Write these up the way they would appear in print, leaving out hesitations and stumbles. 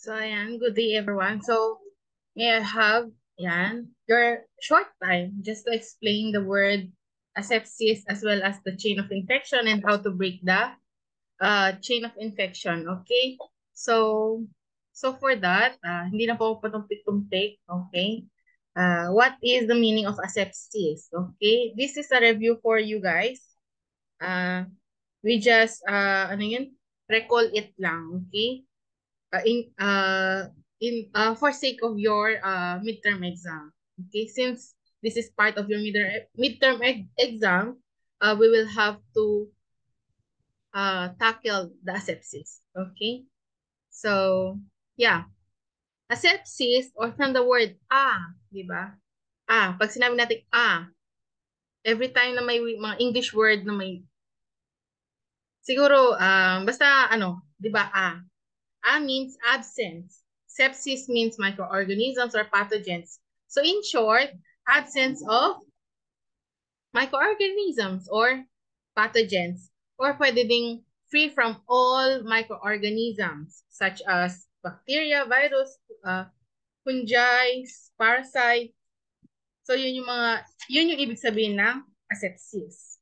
So, ayan, good day everyone. So, may I have, ayan, your short time just to explain the word asepsis as well as the chain of infection and how to break the chain of infection, okay? So, for that, hindi na po ako patumpik-tumpik, okay? What is the meaning of asepsis, okay? This is a review for you guys. We just, recall it lang, okay? For sake of your midterm exam. Okay, since this is part of your midterm exam, we will have to tackle the asepsis. Okay, so yeah, asepsis or from the word di ba? Pag sinabi natin every time na may mga English word na may siguro basta di ba means absence. Sepsis means microorganisms or pathogens. So in short, absence of microorganisms or pathogens. Or pwede ding free from all microorganisms such as bacteria, virus, fungi, parasite. So yun yung ibig sabihin ng asepsis.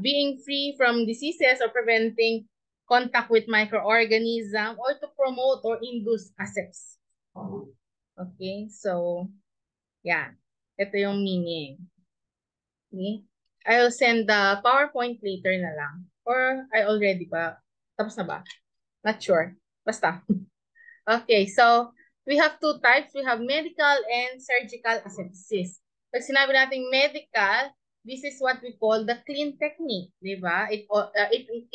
Being free from diseases or preventing contact with microorganism or to promote or induce asepsis. Okay, so yeah, ito yung meaning. Okay? I'll send the PowerPoint later na lang. Or I already ba? Tapos na ba? Not sure. Basta. Okay, so we have two types. We have medical and surgical asepsis. Pag sinabi natin medical, this is what we call the clean technique, di ba? It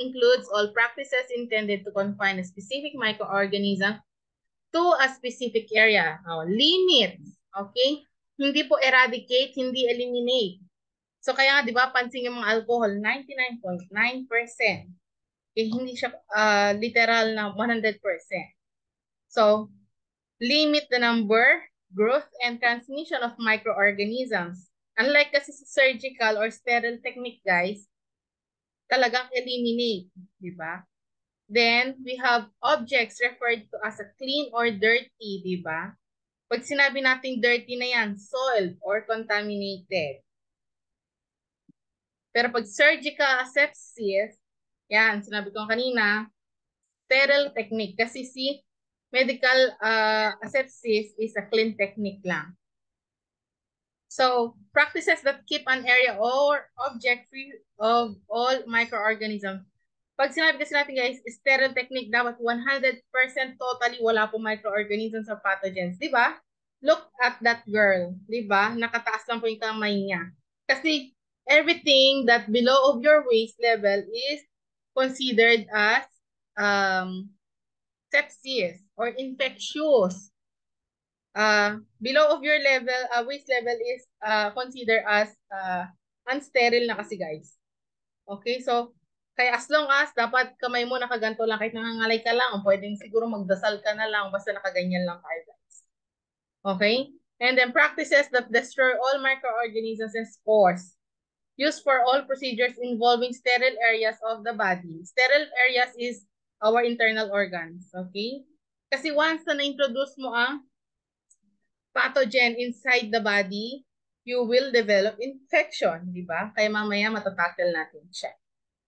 includes all practices intended to confine a specific microorganism to a specific area. Limits, okay? Hindi po eradicate, hindi eliminate. So kaya nga, di ba, pansin yung mga alcohol, 99.9%. Okay, hindi siya literal na 100%. So, limit the number, growth, and transmission of microorganisms. Unlike kasi sa surgical or sterile technique, guys, talagang eliminate, di ba? Then, we have objects referred to as a clean or dirty, di ba? Pag sinabi natin dirty na yan, soiled or contaminated. Pero pag surgical asepsis, yan, sinabi ko kanina, sterile technique. Kasi si medical asepsis is a clean technique lang. So, practices that keep an area or object free of all microorganisms. Pag sinabi kasi natin guys, sterile technique, dapat 100% totally wala po microorganisms or pathogens. Di ba? Look at that girl. Di ba? Nakataas lang po yung kamay niya. Kasi everything that below of your waist level is considered as sepsis or infectious. Below of your level, waist level is considered as unsterile na kasi guys. Okay, so kaya as long as dapat kamay mo nakaganto lang kahit nangangalay ka lang, o pwedeng siguro magdasal ka na lang basta nakaganyan lang kayo guys. Okay? And then practices that destroy all microorganisms and spores. Used for all procedures involving sterile areas of the body. Sterile areas is our internal organs. Okay? Kasi once na na-introduce mo ang pathogen inside the body, you will develop infection, di ba? Kaya mamaya matatackle natin siya.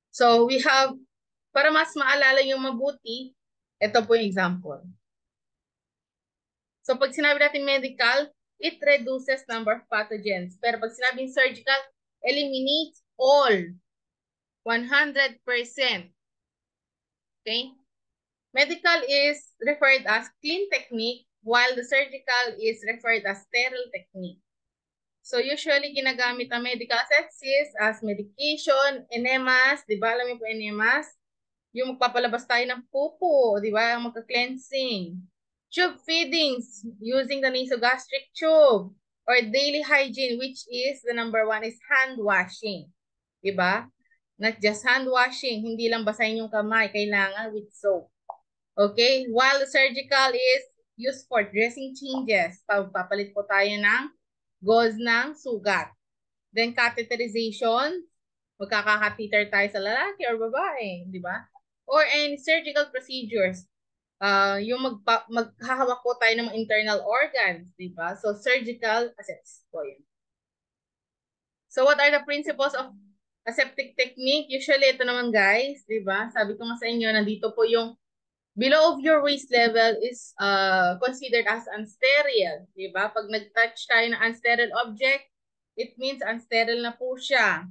So, we have, para mas maalala yung mabuti, ito po yung example. So, pag sinabi natin medical, it reduces number of pathogens. Pero pag sinabing surgical, eliminates all. 100%. Okay? Medical is referred as clean technique, while the surgical is referred as sterile technique. So, usually, ginagamit ang medical asepsis as medication, enemas, di ba? Alam niyo po enemas? Yung magpapalabas tayo ng pupo, di ba? Ang magka-cleansing. Tube feedings, using the nasogastric tube. Or daily hygiene, which is, the number one is hand washing. Di ba? Not just hand washing, hindi lang basahin yung kamay, kailangan with soap. Okay? While the surgical is used for dressing changes. Papalit po tayo ng gauze ng sugat. Then catheterization, magkaka-catheter tayo sa lalaki or babae, di ba? Or any surgical procedures. yung maghahawak po tayo ng mga internal organs, di ba? So, surgical asepsis po yun. So, what are the principles of aseptic technique? Usually, ito naman guys, di ba? Sabi ko nga sa inyo, nandito po yung below of your waist level is considered as unsterile, di ba? Pag nag-touch tayo ng unsterile object, it means unsterile na po siya.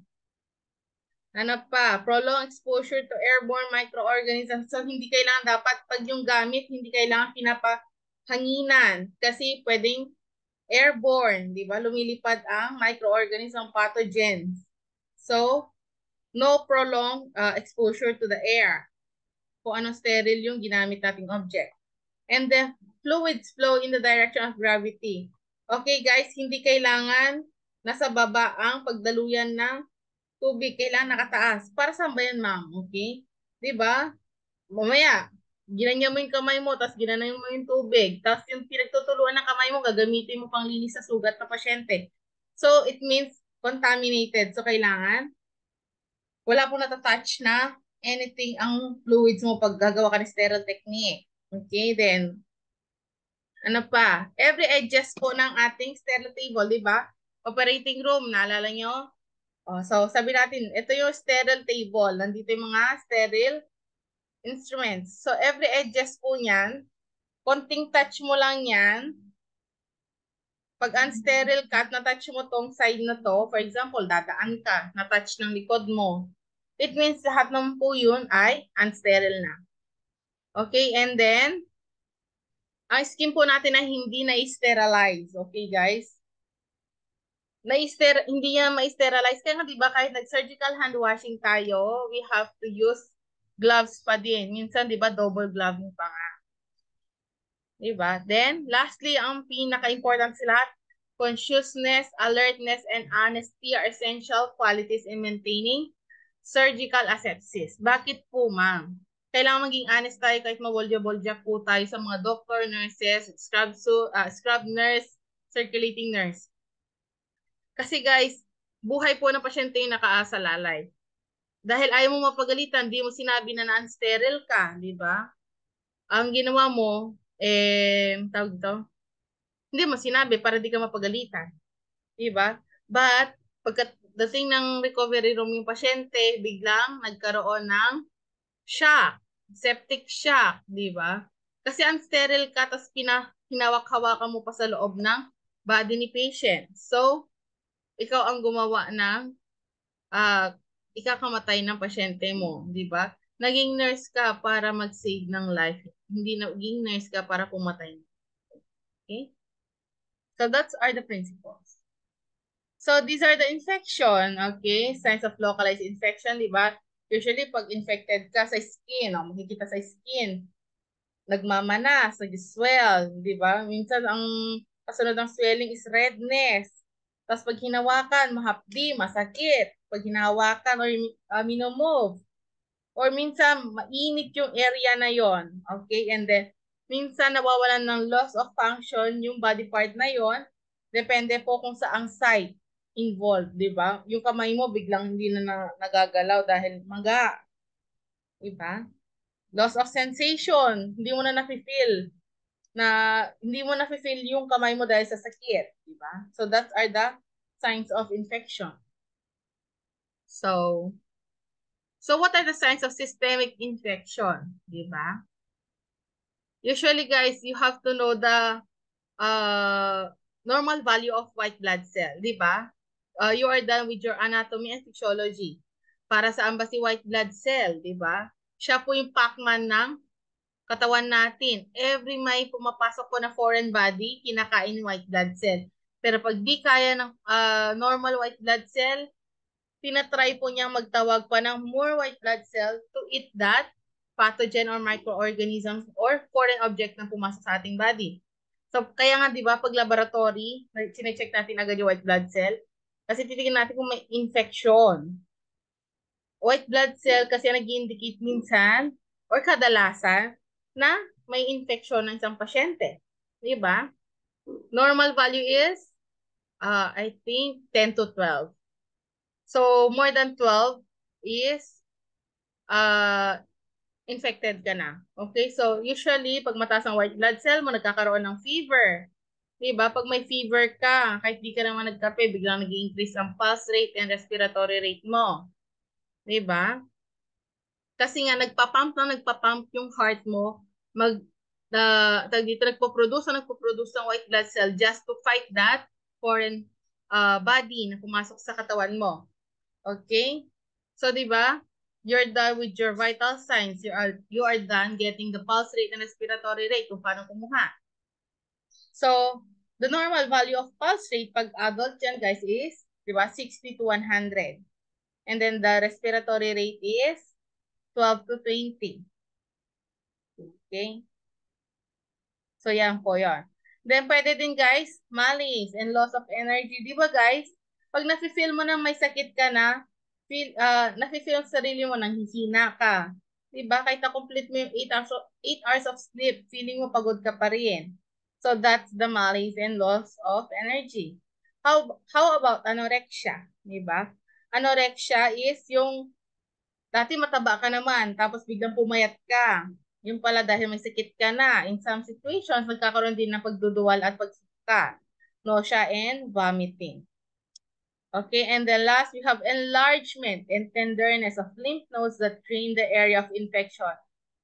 Ano pa? Prolonged exposure to airborne microorganisms. So, hindi kailangan dapat, pag yung gamit, hindi kailangan pinapahanginan. Kasi pwedeng airborne, di ba? Lumilipad ang microorganism pathogens. So, no prolonged exposure to the air. Kung anong sterile yung ginamit nating object. And the fluids flow in the direction of gravity. Okay guys, hindi kailangan nasa baba ang pagdaluyan ng tubig, kailangan nakataas. Para saan ba yan, ma'am? Okay? 'Di ba? Mamaya, ginanyan mo yung kamay mo, tapos ginanyan mo yung tubig. Tapos yung pinagtutuluan ng kamay mo, gagamitin mo pang linis sa sugat ng pasyente. So, it means contaminated. So, kailangan wala po natatouch na anything ang fluids mo pag gagawa ka ng sterile technique. Okay, then, ano pa? Every edges po ng ating sterile table, di ba? Operating room, naalala nyo? Oh, so, sabi natin, ito yung sterile table. Nandito yung mga sterile instruments. So, every edges po niyan, konting touch mo lang yan. Pag unsterile ka at na-touch mo tong side na to, for example, dadaan ka, na-touch ng likod mo, it means lahat ng po yun ay unsterile na. Okay, and then, ang skin po natin ay hindi na-sterilize. Okay, guys? Hindi niya ma-sterilize. Kaya nga, di ba, kahit nag-surgical hand washing tayo, we have to use gloves pa din. Minsan, di ba, double gloving pa nga. Di ba? Then, lastly, ang pinaka-important sa lahat, consciousness, alertness, and honesty are essential qualities in maintaining surgical asepsis. Bakit po, ma'am? Kailangan maging honest tayo kahit mabolja-bolja po tayo sa mga doctor, nurses, scrub nurse, circulating nurse. Kasi guys, buhay po ng pasyente yung nakaasa lalay. Dahil ayaw mo mapagalitan, di mo sinabi na non-sterile ka, di ba? Ang ginawa mo, tawag dito, hindi mo sinabi para di ka mapagalitan. Di ba? But, pagdating ng recovery room yung pasyente, biglang nagkaroon ng shock, septic shock, di ba? Kasi unsterile ka, tapos hinawak-hawakan mo pa sa loob ng body ni patient. So, ikaw ang gumawa ng ikakamatay ng pasyente mo, di ba? Naging nurse ka para mag-save ng life. Hindi naging nurse ka para pumatay. Okay? So, that's are the principles. So, these are the infection, okay? Signs of localized infection, di ba? Usually, pag infected ka sa skin, makikita sa skin, nagmamanas, nag-swell, di ba? Minsan, ang kasunod ng swelling is redness. Tapos, pag hinawakan, mahapdi, masakit. Pag hinawakan or minomove. Or minsan, mainit yung area na yon. Okay? And then, minsan nawawalan ng loss of function yung body part na yon. Depende po kung saang site involved, di ba? Yung kamay mo biglang hindi na nagagalaw dahil maga. Di ba? Loss of sensation, hindi mo na nafe-feel yung kamay mo dahil sa sakit, di ba? So that are the signs of infection. So what are the signs of systemic infection, di ba? Usually guys, you have to know the normal value of white blood cell, di ba? You are done with your anatomy and physiology. Para saan ba si white blood cell, di ba? Siya po yung pacman ng katawan natin. Every may pumapasok po na foreign body, kinakain white blood cell. Pero pag di kaya ng normal white blood cell, tinatry po niyang magtawag pa ng more white blood cell to eat that pathogen or microorganisms or foreign object na pumasok sa ating body. So, kaya nga, di ba, pag laboratory, sinecheck natin agad yung white blood cell kasi titignan natin kung may infection. White blood cell kasi nag-indicate minsan or kadalasan na may infection ng isang pasyente. Di ba? Normal value is, I think, 10 to 12. So, more than 12 is infected ka na. Okay? So, usually, pag mataas ang white blood cell mo, nagkakaroon ng fever. Diba? Pag may fever ka, kahit di ka naman nagkape, biglang nag-increase ang pulse rate and respiratory rate mo. Diba? Kasi nga, nagpa-pump yung heart mo, dito, nagpo-produce ng white blood cell just to fight that foreign body na pumasok sa katawan mo. Okay? So, di ba? You're done with your vital signs. You are done getting the pulse rate and respiratory rate kung paano kumuha. So, the normal value of pulse rate pag adult yan, guys, is, di ba, 60 to 100. And then the respiratory rate is 12 to 20. Okay? So, yan po yun. Then, pwede din, guys, malaise and loss of energy. Di ba, guys? Pag nafe-feel mo na may sakit ka na, nafe-feel sarili mo nang hihina ka. Diba? Kahit na-complete mo yung 8 hours of sleep, feeling mo pagod ka pa rin. So, that's the malaise and loss of energy. How about anorexia? Diba? Anorexia is yung dati mataba ka naman, tapos biglang pumayat ka. Yung pala dahil may sakit ka na. In some situations, nagkakaroon din ng pagduduwal at pagsuka. Nausea and vomiting. Okay, and then last, we have enlargement and tenderness of lymph nodes that drain the area of infection.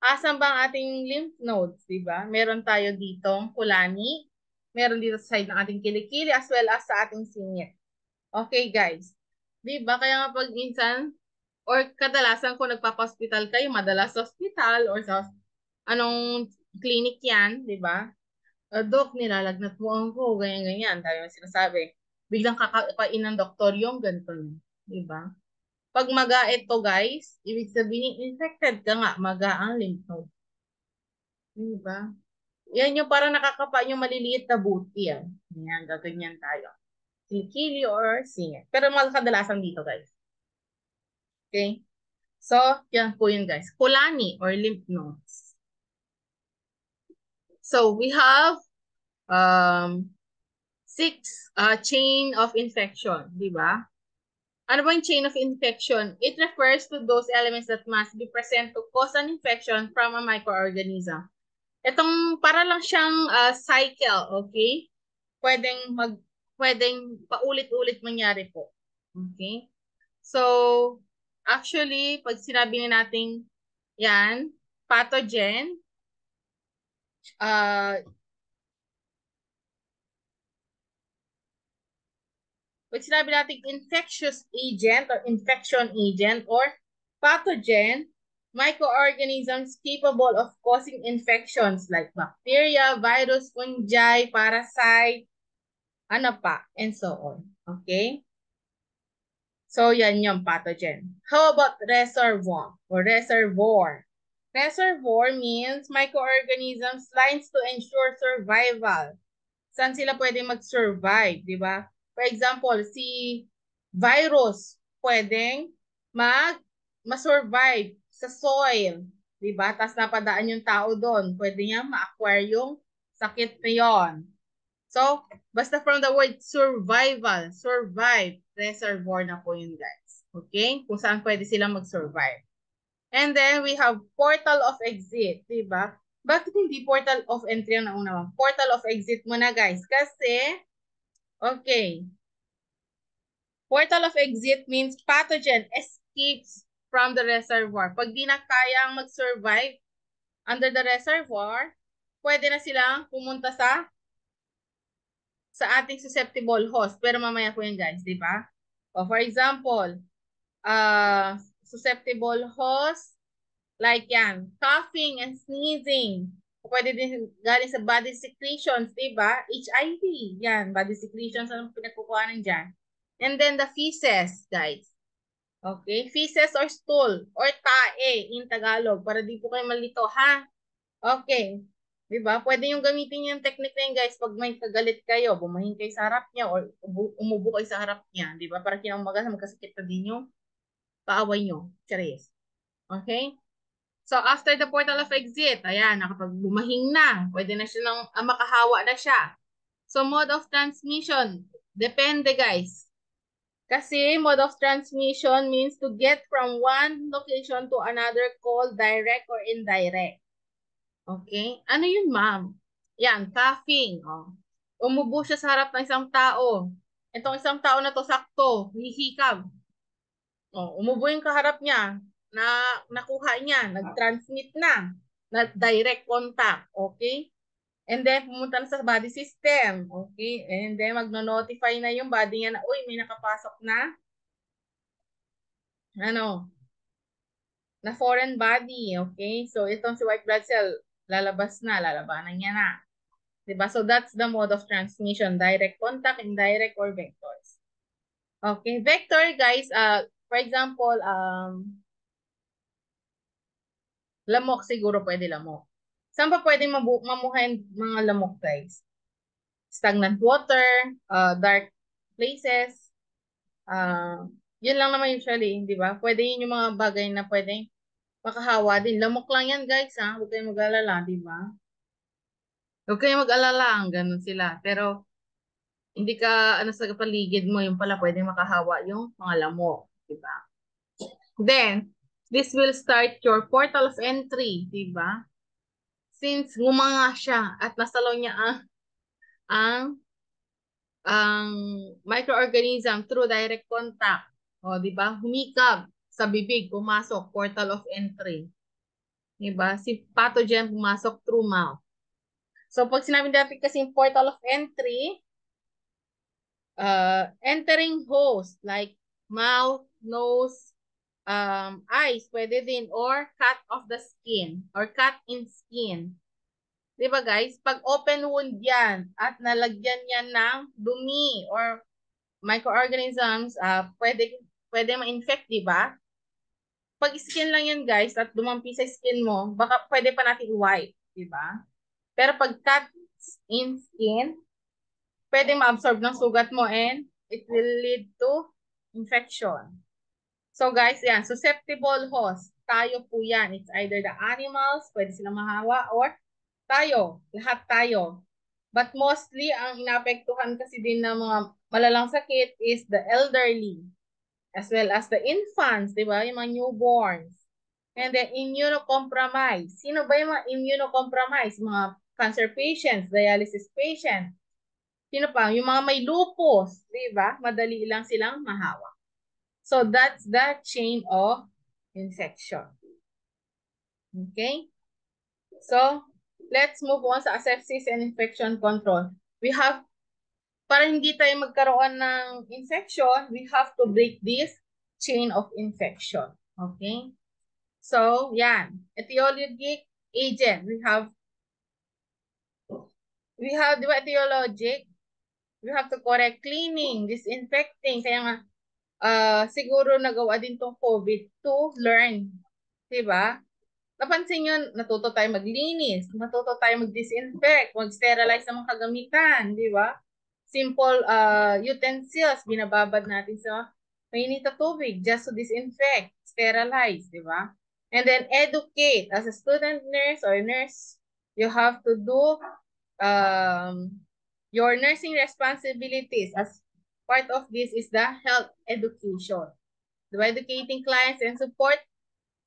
Asan ba ang ating lymph nodes, di ba? Meron tayo ditong kulani, meron dito sa side ng ating kilikili, as well as sa ating singit. Okay, guys. Di ba? Kaya nga pag minsan, or kadalasan kung nagpapa-hospital kayo, madalas sa hospital or sa anong clinic yan, di ba? Dok, nilalagnat mo ako, ganyan-ganyan. Dahil yung sinasabi. Biglang kakain ng doktor yung ganito. Di ba? Pag maga ito, guys, ibig sabihin, infected ka nga, maga ang lymph node. Di ba? Yan yung parang nakakapa yung maliliit na buti. Yan, gaganyan tayo. Kilikili or singit. Pero kadalasan dito, guys. Okay? So, yan po yun, guys. Kulani or lymph nodes. So, we have six chain of infection, di ba? Ano ba yung chain of infection? It refers to those elements that must be present to cause an infection from a microorganism. Itong para lang siyang cycle, okay? Pwedeng paulit-ulit mangyari po. Okay? So, actually, pag sinabi na natin yan, pathogen, pag sinabi natin infectious agent or infection agent or pathogen, microorganisms capable of causing infections like bacteria, virus, fungi, parasite, ano pa, and so on. Okay? So, yan yung pathogen. How about reservoir or reservoir? Reservoir means microorganisms lines to ensure survival. Saan sila pwede mag-survive, di ba? For example, si virus pwedeng ma-survive sa soil, di ba? Tapos napadaan yung tao doon, pwede niya ma-acquire yung sakit na yon. So, basta from the word survival, survive, reservoir na po yun, guys. Okay? Kung saan pwede silang mag-survive. And then, we have portal of exit, di ba? Bakit hindi portal of entry ang nauna? Portal of exit muna, guys. Kasi, okay. Portal of exit means pathogen escapes from the reservoir. Pag di na kayang mag-survive under the reservoir, pwede na silang pumunta sa ating susceptible host. Pero mamaya po yan, guys, di ba? O, for example, susceptible host, like yan, coughing and sneezing. Pwede din galing sa body secretions, di ba? HIV, yan, body secretions, anong pinagkukuhanan dyan. And then the feces, guys. Okay, feces or stool or tae in Tagalog para di po kayo malito, ha? Okay. Diba? Pwede yung gamitin yung technique na yun, guys, pag may kagalit kayo, bumahin kayo sa harap niya or umubo kayo sa harap niya. Diba? Para kinamaga magkasakit na din yung kaaway nyo. Charis. Okay? So, after the portal of exit, ayan, nakapag bumahing na, pwede na siya makahawa na siya. So, mode of transmission, depende, guys. Kasi mode of transmission means to get from one location to another called direct or indirect. Okay? Ano yun, ma'am? Yan, coughing. Oh. Umubo siya sa harap ng isang tao. Itong isang tao na to sakto, hihikab. Oh, umubo yung kaharap niya, na nakuha niya, nag-transmit na direct contact. Okay? And then, pumunta na sa body system. Okay? And then, magno-notify na yung body niya na, uy, may nakapasok na, na foreign body. Okay? So, itong si white blood cell, lalabanan niya na. Diba? So, that's the mode of transmission. Direct contact, indirect, or vectors. Okay? Vector, guys, for example, lamok siguro pwede lamok. Saan pa pwede mamuhay mga lamok, guys? Stagnant water, dark places, yun lang naman usually, di ba? Pwede yun yung mga bagay na pwedeng makahawa din. Lamok lang yan, guys, ha? Huwag kayong mag-alala, di ba? Huwag kayong mag-alala, ganun sila. Pero, hindi ka, ano sa paligid mo, yung pala pwedeng makahawa yung mga lamok, di ba? Then, this will start your portal of entry, di ba? Since ngumanga siya at nasalaw niya ang ang microorganism through direct contact. O, di ba? Humikab sa bibig, pumasok, portal of entry. Di ba? Si pathogen pumasok through mouth. So, pag sinabi natin kasi portal of entry, entering host like mouth, nose, eyes, pwede din, or cut of the skin, or cut in skin. Di ba guys? Pag open wound yan at nalagyan yan ng dumi or microorganisms, pwede ma-infect, di ba? Pag skin lang yan guys at dumampi sa skin mo, baka pwede pa natin i-wipe, di ba? Pero pag cut in skin, pwede ma-absorb ng sugat mo and it will lead to infection. So guys, yan, susceptible host. Tayo po yan. It's either the animals, pwede silang mahawa, or tayo. Lahat tayo. But mostly, ang inapektuhan kasi din ng mga malalang sakit is the elderly, as well as the infants, di ba? Yung mga newborns. And then, immunocompromised. Sino ba yung mga immunocompromised? Mga cancer patients, dialysis patients. Sino pa? Yung mga may lupus, di ba? Madali lang silang mahawa. So, that's the chain of infection. Okay? So, let's move on sa asepsis and infection control. We have, para hindi tayo magkaroon ng infection, we have to break this chain of infection. Okay? So, yan. Etiologic agent. We have, di ba, etiologic? We have to correct cleaning, disinfecting. Kaya nga, siguro nagawa din tong COVID to learn. Diba? Napansin nyo, natuto tayo maglinis, natuto tayo mag-disinfect, mag-sterilize ng mga kagamitan, di ba? Simple utensils, binababad natin sa mainit na tubig just to disinfect, sterilize, di ba? And then educate. As a student nurse or nurse, you have to do your nursing responsibilities. As part of this is the health education. Diba? Educating clients and support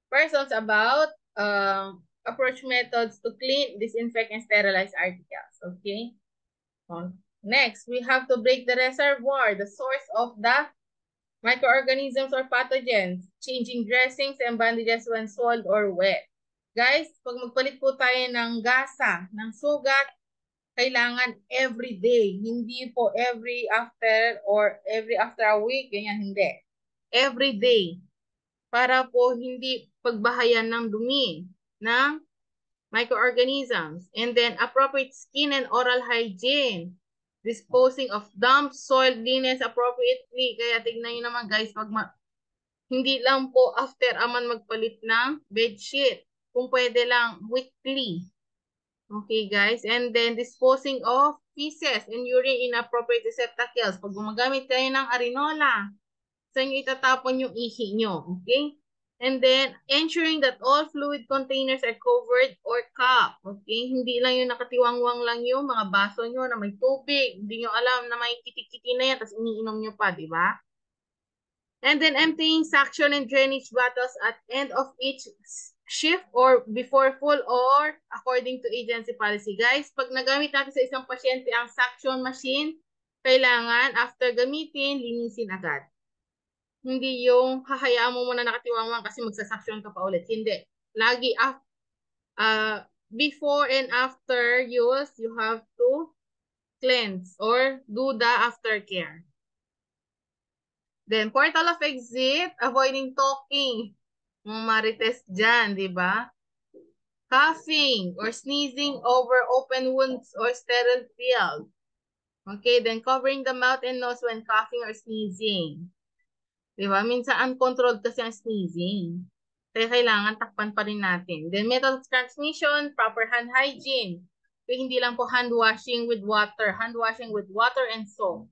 persons about approach methods to clean, disinfect, and sterilize articles. Okay? Next, we have to break the reservoir, the source of the microorganisms or pathogens, changing dressings and bandages when soiled or wet. Guys, pag magpalit po tayo ng gasa, ng sugat, kailangan every day. Hindi po every after a week, ganyan, hindi. Every day. Para po hindi pagbahayan ng dumi ng microorganisms. And then, appropriate skin and oral hygiene. Disposing of damp, soiled linens appropriately. Kaya tignan nyo naman guys, hindi lang po after aman magpalit ng bedsheet. Kung pwede lang weekly. Okay guys, and then disposing of feces and urine in appropriate receptacles. Pag gumagamit kayo ng arenola, sa inyo itatapon yung ihi nyo. Okay? And then, ensuring that all fluid containers are covered or capped. Okay? Hindi lang yung nakatiwangwang lang yung mga baso nyo na may tubig. Hindi nyo alam na may kitikiti na yan, tapos iniinom nyo pa, di ba? And then emptying suction and drainage bottles at end of each shift or before full or according to agency policy. Guys, pag nagamit natin sa isang pasyente ang suction machine, kailangan after gamitin, linisin agad. Hindi yung hahayaan mo muna nakatiwangwang kasi magsasuction ka pa ulit. Hindi. Lagi before and after use, you have to cleanse or do the aftercare. Then, portal of exit, avoiding talking. Mga marites dyan, di ba? Coughing or sneezing over open wounds or sterile field. Okay, then covering the mouth and nose when coughing or sneezing. Di ba? Minsan uncontrolled kasi ang sneezing. Kaya kailangan takpan pa rin natin. Then method of transmission, proper hand hygiene. So, hindi lang po hand washing with water. Hand washing with water and soap.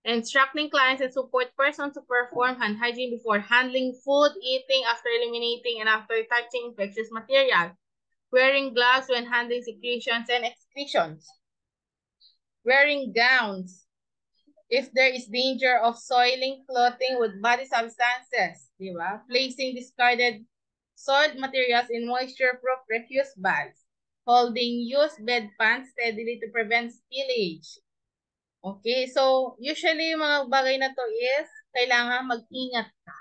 Instructing clients and support persons to perform hand hygiene before handling food, eating, after eliminating, and after touching infectious material. Wearing gloves when handling secretions and excretions. Wearing gowns if there is danger of soiling clothing with body substances. Diba? Placing discarded soiled materials in moisture-proof refuse bags. Holding used bedpans steadily to prevent spillage. Okay, so usually yung mga bagay na to is kailangan mag-ingat ka.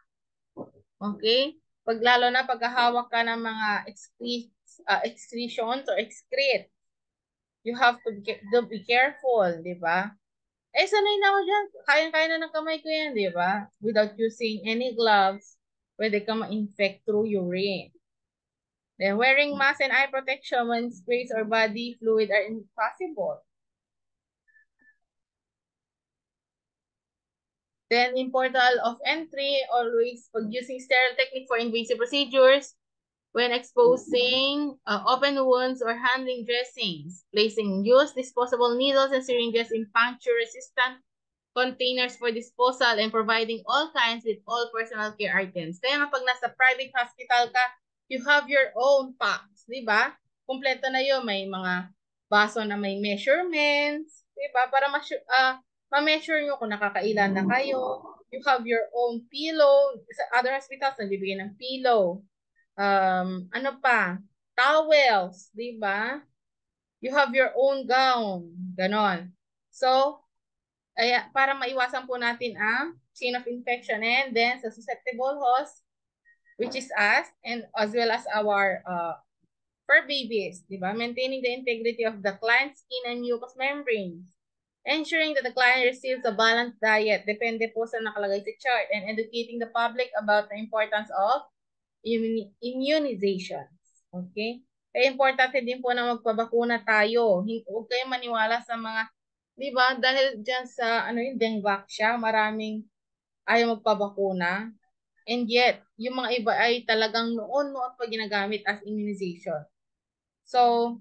Okay? Pag lalo na pagkahawak ka ng mga excretions or excrete, you have to be careful, di ba? Sanay na ako dyan. Kaya-kaya na ng kamay ko yan, di ba? Without using any gloves, pwede ka ma-infect through urine. Then wearing mask and eye protection when sprays or body fluid are impossible. Then, in portal of entry, always pag using sterile technique for invasive procedures, when exposing open wounds or handling dressings, placing used disposable needles and syringes in puncture-resistant containers for disposal, and providing all kinds with all personal care items. Kaya nga pag nasa private hospital ka, you have your own packs, di ba? Kompleto na yun. May mga baso na may measurements, di ba? Para ma-measure nyo kung nakakailan na kayo. You have your own pillow. Sa other hospitals, nagbibigay ng pillow. Ano pa? Towels, di ba? You have your own gown. Ganon. So, para maiwasan po natin ang chain of infection and then sa susceptible host, which is us, and as well as our fur babies, di ba? Maintaining the integrity of the client's skin and mucous membranes. Ensuring that the client receives a balanced diet, depende po sa nakalagay sa chart, and educating the public about the importance of immunizations. Okay? Kaya importante din po na magpabakuna tayo. Huwag kayong maniwala sa mga, di ba, dahil dyan sa, dengue siya, maraming ayaw magpabakuna. And yet, yung mga iba ay talagang noon pa ginagamit as immunization. So,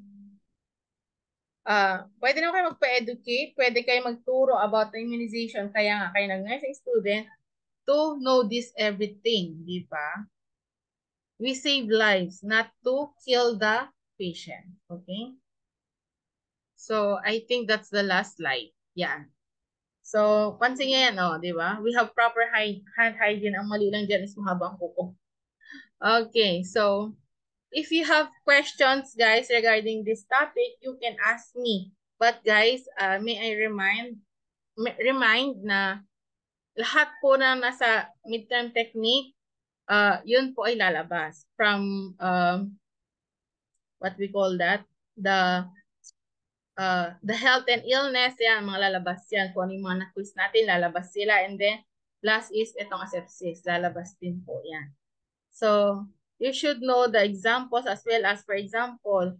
pwede naman kayo magpa-educate, pwede kayo magturo about the immunization, kaya nga kayo nag-nursing student to know this everything, di ba? We save lives, not to kill the patient, okay? So, I think that's the last slide. Yeah. So, pansin niya yan, di ba? We have proper hand hygiene. Ang mali lang dyan is mahabang kuko. Okay, so, if you have questions, guys, regarding this topic, you can ask me. But guys, may I remind na lahat po na nasa midterm technique, yun po ay lalabas from what we call that, the health and illness, yan, mga lalabas yan. Kung ano yung mga na-quiz natin, lalabas sila. And then, last is itong asepsis, lalabas din po yan. So, you should know the examples as well as, for example,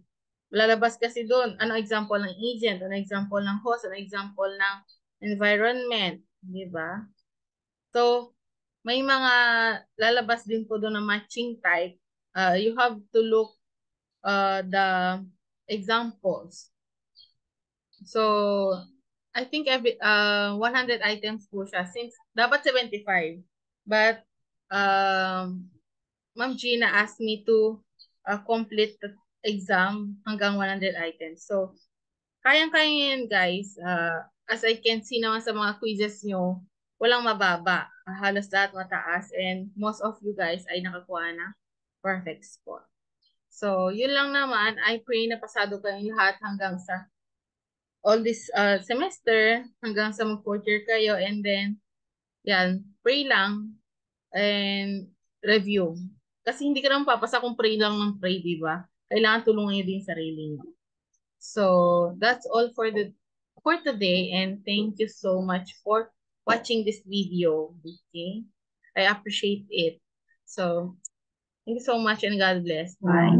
lalabas kasi doon, ano example ng agent, ano example ng host, ano example ng environment, di ba? So, may mga lalabas din po doon na matching type. You have to look the examples. So, I think every 100 items po siya since dapat 75. But Ma'am Gina asked me to complete the exam hanggang 100 items. So, kayang-kaya yan guys. As I can see naman sa mga quizzes nyo, walang mababa. Halos lahat mataas and most of you guys ay nakakuha ng perfect score. So, yun lang naman. I pray na pasado kayong lahat hanggang sa all this semester, hanggang sa mag-fourth year kayo, and then, yan, pray lang and review. Kasi hindi ka naman papasa kung pray lang ng pray, di ba? Kailangan tulungan niyo din sarili niyo. So, that's all for today, and thank you so much for watching this video. Okay? I appreciate it. So, thank you so much and God bless. Bye.